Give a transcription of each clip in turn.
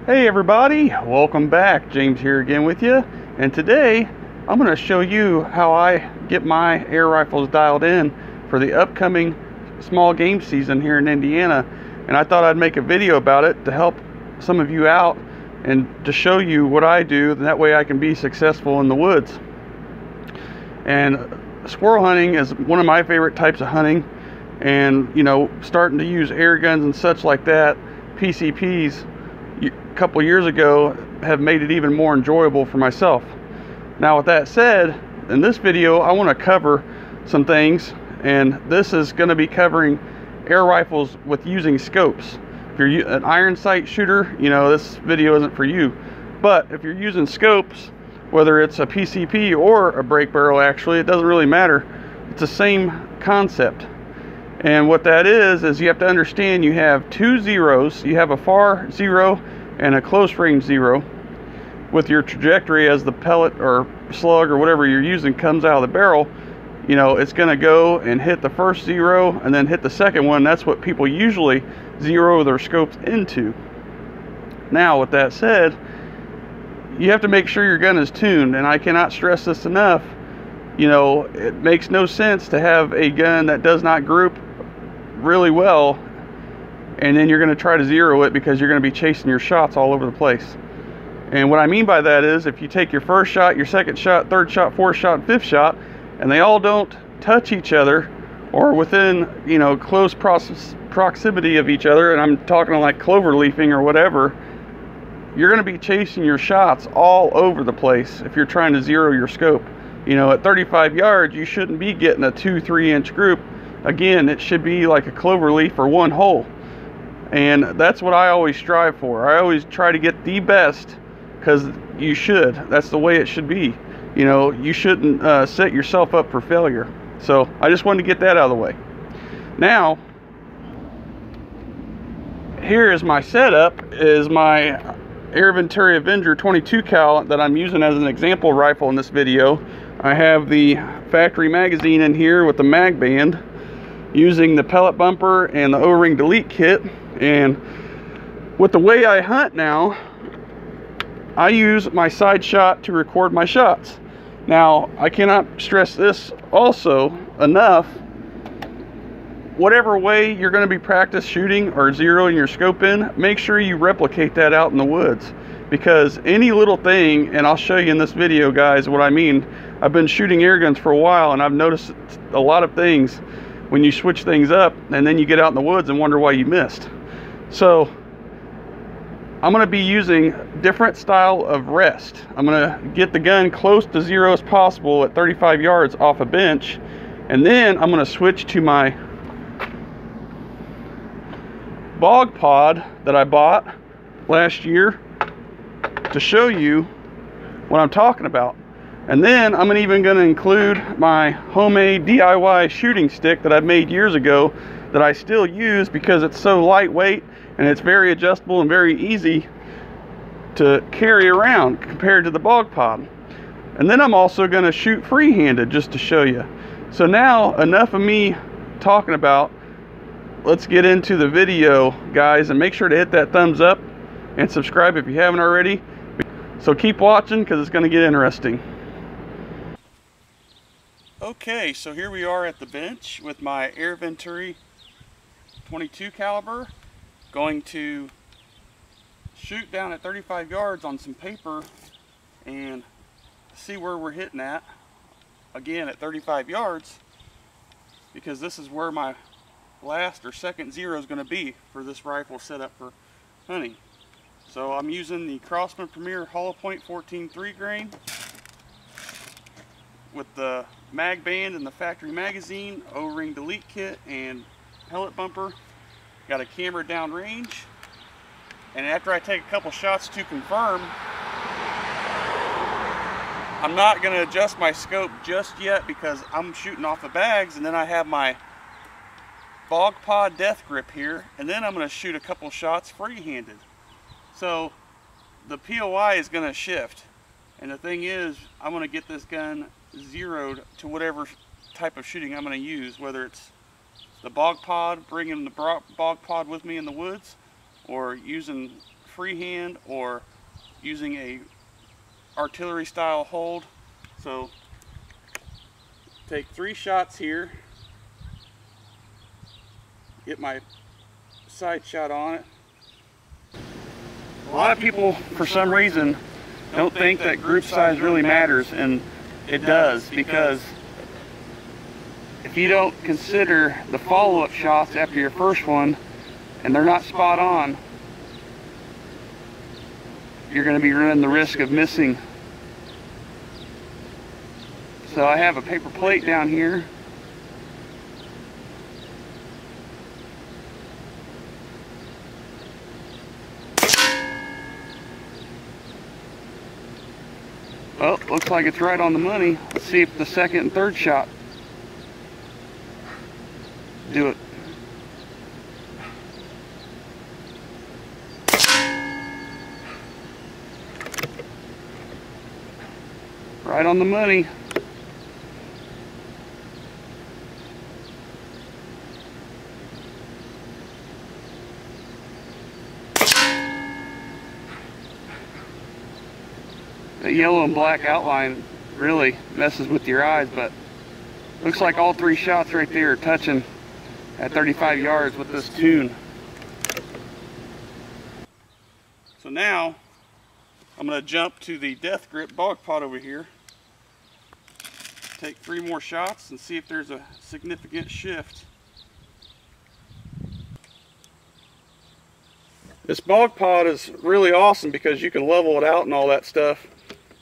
Hey everybody, welcome back. James here again with you, and today I'm going to show you how I get my air rifles dialed in for the upcoming small game season here in Indiana. And I thought I'd make a video about it to help some of you out and to show you what I do, and that way I can be successful in the woods. And squirrel hunting is one of my favorite types of hunting, and you know, starting to use air guns and such like that, PCPs, a couple years ago, have made it even more enjoyable for myself. Now with that said, in this video I want to cover some things, and this is going to be covering air rifles with using scopes. If you're an iron sight shooter, you know, this video isn't for you. But if you're using scopes, whether it's a PCP or a break barrel, actually it doesn't really matter. It's the same concept. And what that is you have to understand you have two zeros. You have a far zero and a close range zero. With your trajectory, as the pellet or slug or whatever you're using comes out of the barrel, you know, it's going to go and hit the first zero and then hit the second one. That's what people usually zero their scopes into. Now with that said, you have to make sure your gun is tuned, and I cannot stress this enough. You know, it makes no sense to have a gun that does not group really well, and then you're going to try to zero it because you're going to be chasing your shots all over the place. And what I mean by that is, if you take your first shot, your second shot, third shot, fourth shot, fifth shot, and they all don't touch each other or within, you know, close proximity of each other, and I'm talking like clover leafing or whatever, you're going to be chasing your shots all over the place if you're trying to zero your scope. You know, at 35 yards, you shouldn't be getting a 2-3 inch group. Again, it should be like a clover leaf or one hole. And that's what I always strive for. I always try to get the best, because you should. That's the way it should be. You know, you shouldn't set yourself up for failure. So I just wanted to get that out of the way. Now, here is my setup, is my Air Venturi Avenger 22 cal that I'm using as an example rifle in this video. I have the factory magazine in here with the mag band, using the pellet bumper and the O-ring delete kit. And with the way I hunt now, I use my side shot to record my shots. Now I cannot stress this also enough. Whatever way you're going to be practice shooting or zeroing your scope in, make sure you replicate that out in the woods, because any little thing, and I'll show you in this video guys what I mean. I've been shooting air guns for a while, and I've noticed a lot of things when you switch things up and then you get out in the woods and wonder why you missed. So I'm going to be using different style of rest. I'm going to get the gun close to zero as possible at 35 yards off a bench, and then I'm going to switch to my Bog Pot that I bought last year to show you what I'm talking about. And then I'm even going to include my homemade DIY shooting stick that I made years ago, that I still use because it's so lightweight and it's very adjustable and very easy to carry around compared to the Bog Pot. And then I'm also going to shoot free-handed just to show you. So now, enough of me talking about, let's get into the video guys, and make sure to hit that thumbs up and subscribe if you haven't already. So keep watching, because it's going to get interesting. Okay, so here we are at the bench with my Air Venturi 22 caliber, going to shoot down at 35 yards on some paper and see where we're hitting at, again at 35 yards, because this is where my last or second zero is going to be for this rifle setup for hunting. So I'm using the Crosman Premier hollow point 14 3-grain with the mag band and the factory magazine, O-ring delete kit, and pellet bumper. Got a camera down range, and after I take a couple shots to confirm, I'm not going to adjust my scope just yet because I'm shooting off the bags, and then I have my Bog Pot death grip here, and then I'm going to shoot a couple shots free-handed. So the POI is going to shift, and the thing is, I'm going to get this gun zeroed to whatever type of shooting I'm going to use, whether it's the Bog Pot, bringing the Bog Pot with me in the woods, or using freehand or using a artillery style hold. So take 3 shots here, get my side shot on it. A lot of people, for some reason, don't think that group size really matters, and it does, because if you don't consider the follow-up shots after your first one and they're not spot on, you're going to be running the risk of missing. So I have a paper plate down here. Well, looks like it's right on the money. Let's see if the second and third shot do it. Right on the money. The yellow and black outline really messes with your eyes, but looks like all 3 shots right there are touching at 35 yards with this tune. So now I'm going to jump to the death grip bog pot over here, take 3 more shots and see if there's a significant shift. This bog pot is really awesome because you can level it out and all that stuff,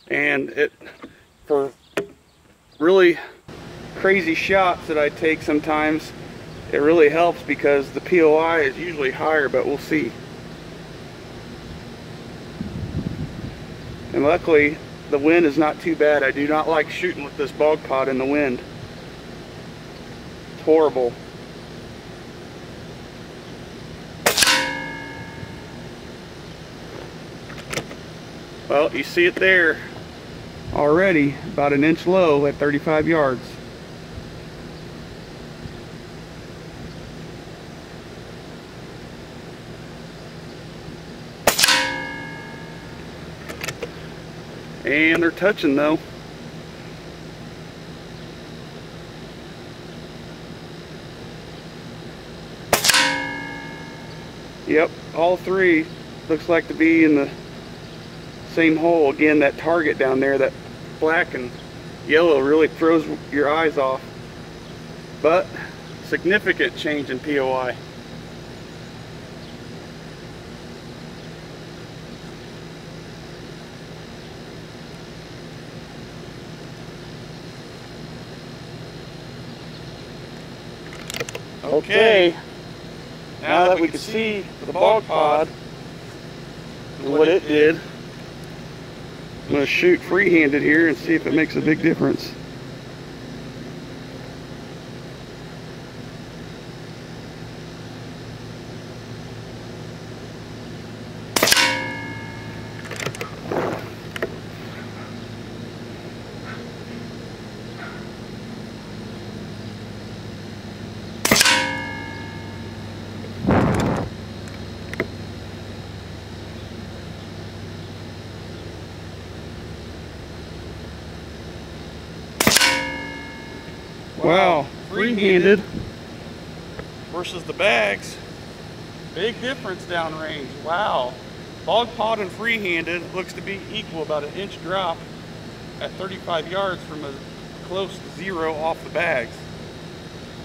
and it, for really crazy shots that I take sometimes, it really helps because the POI is usually higher, but we'll see. And luckily the wind is not too bad. I do not like shooting with this bog pot in the wind. It's horrible. Well, you see it there already, about an inch low at 35 yards. And they're touching though. Yep, all 3 looks like to be in the same hole. Again, that target down there, that black and yellow, really throws your eyes off. But significant change in POI. Okay, now that we can see the bog pot and what it did, I'm going to shoot free-handed here and see if it makes a big difference. Wow, free-handed versus the bags, big difference downrange. Wow, bog pot and free-handed looks to be equal, about an inch drop at 35 yards from a close to 0 off the bags.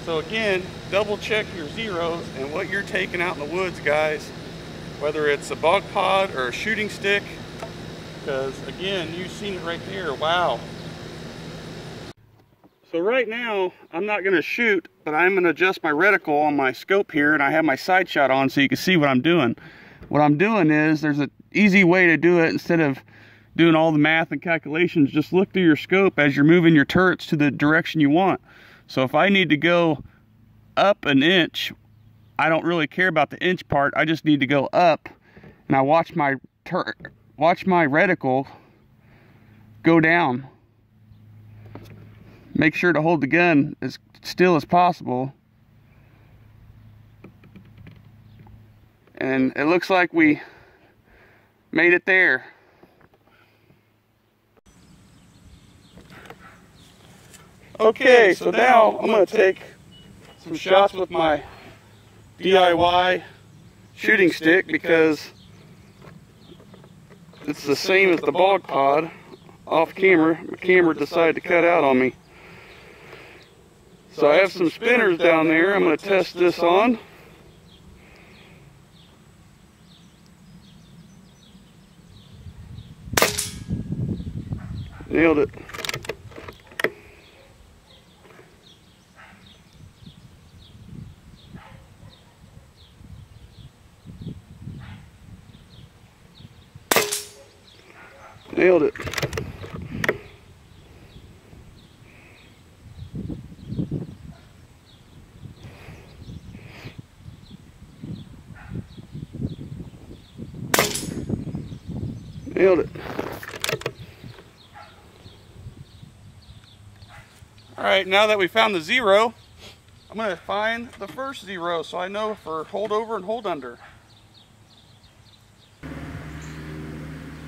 So again, double check your zeros and what you're taking out in the woods, guys, whether it's a bog pot or a shooting stick, because again, you've seen it right there. Wow. So right now, I'm not going to shoot, but I'm going to adjust my reticle on my scope here, and I have my side shot on so you can see what I'm doing. What I'm doing is, there's an easy way to do it instead of doing all the math and calculations. Just look through your scope as you're moving your turrets to the direction you want. So if I need to go up an inch, I don't really care about the inch part. I just need to go up, and I watch my reticle go down. Make sure to hold the gun as still as possible. And it looks like we Made it there. Okay, so now I'm going to take some shots with my DIY shooting stick because it's the same as the Bog Pot. Off camera, the camera decided to cut out on me. So I have some spinners down there. I'm going to test this on. Nailed it. Nailed it. Nailed it. Alright, now that we found the zero, I'm going to find the first zero so I know for hold over and hold under.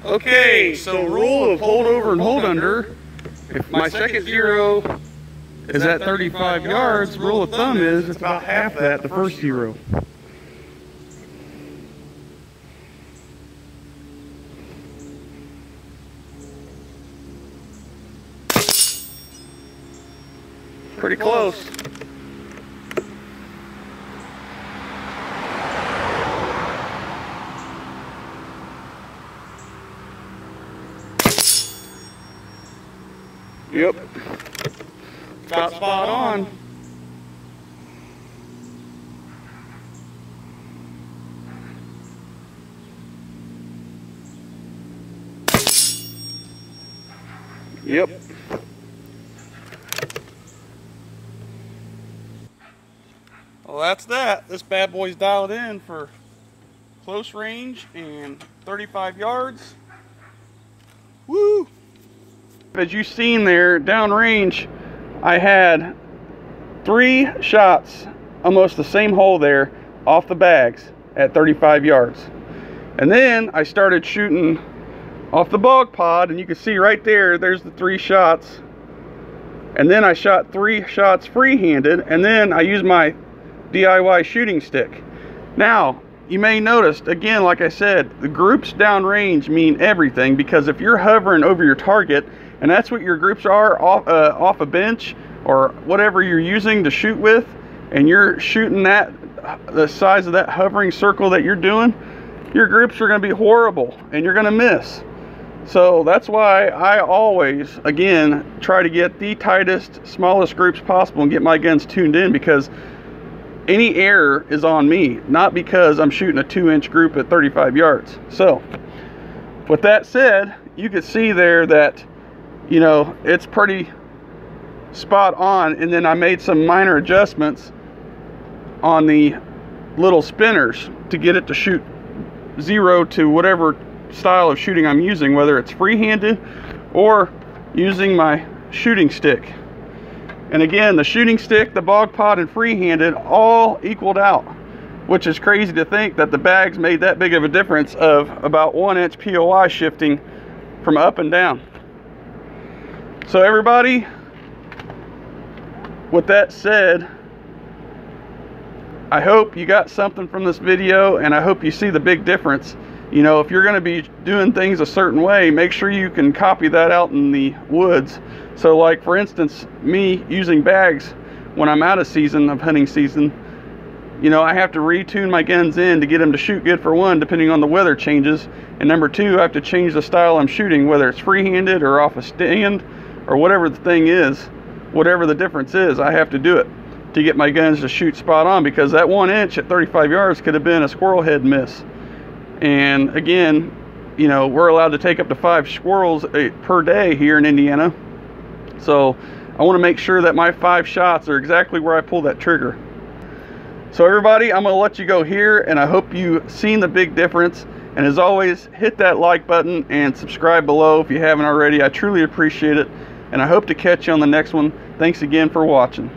Okay, so rule of hold over and hold under, if my second zero is at 35 yards, rule of thumb is it's about half that, the first zero. Pretty close. Yep. About spot on. Yep. Well, that's that. This bad boy's dialed in for close range and 35 yards. Woo! As you've seen there, downrange, I had 3 shots, almost the same hole there, off the bags at 35 yards. And then I started shooting off the Bog Pot, and you can see right there, there's the 3 shots. And then I shot 3 shots free-handed, and then I used my DIY shooting stick. Now, you may notice, again, like I said, the groups downrange mean everything, because if you're hovering over your target, and that's what your groups are off a bench or whatever you're using to shoot with, and you're shooting that the size of that hovering circle that you're doing, your groups are going to be horrible and you're going to miss. So that's why I always, again, try to get the tightest, smallest groups possible and get my guns tuned in, because any error is on me, not because I'm shooting a 2-inch group at 35 yards. So with that said, you can see there that, you know, it's pretty spot on. And then I made some minor adjustments on the little spinners to get it to shoot zero to whatever style of shooting I'm using, whether it's free-handed or using my shooting stick. And again, the shooting stick, the Bog Pot, and free-handed all equaled out, which is crazy to think that the bags made that big of a difference of about 1-inch POI shifting from up and down. So everybody, with that said, I hope you got something from this video, and I hope you see the big difference. You know, if you're going to be doing things a certain way, make sure you can copy that out in the woods. So like, for instance, me using bags when I'm out of season, of hunting season, you know, I have to retune my guns in to get them to shoot good, for one, depending on the weather changes, and number two, I have to change the style I'm shooting, whether it's free-handed or off a stand or whatever the thing is, whatever the difference is, I have to do it to get my guns to shoot spot on, because that 1-inch at 35 yards could have been a squirrel head miss. And again, you know, we're allowed to take up to 5 squirrels per day here in Indiana. So I want to make sure that my 5 shots are exactly where I pull that trigger. So everybody, I'm going to let you go here, and I hope you've seen the big difference. And as always, hit that like button and subscribe below if you haven't already. I truly appreciate it, and I hope to catch you on the next one. Thanks again for watching.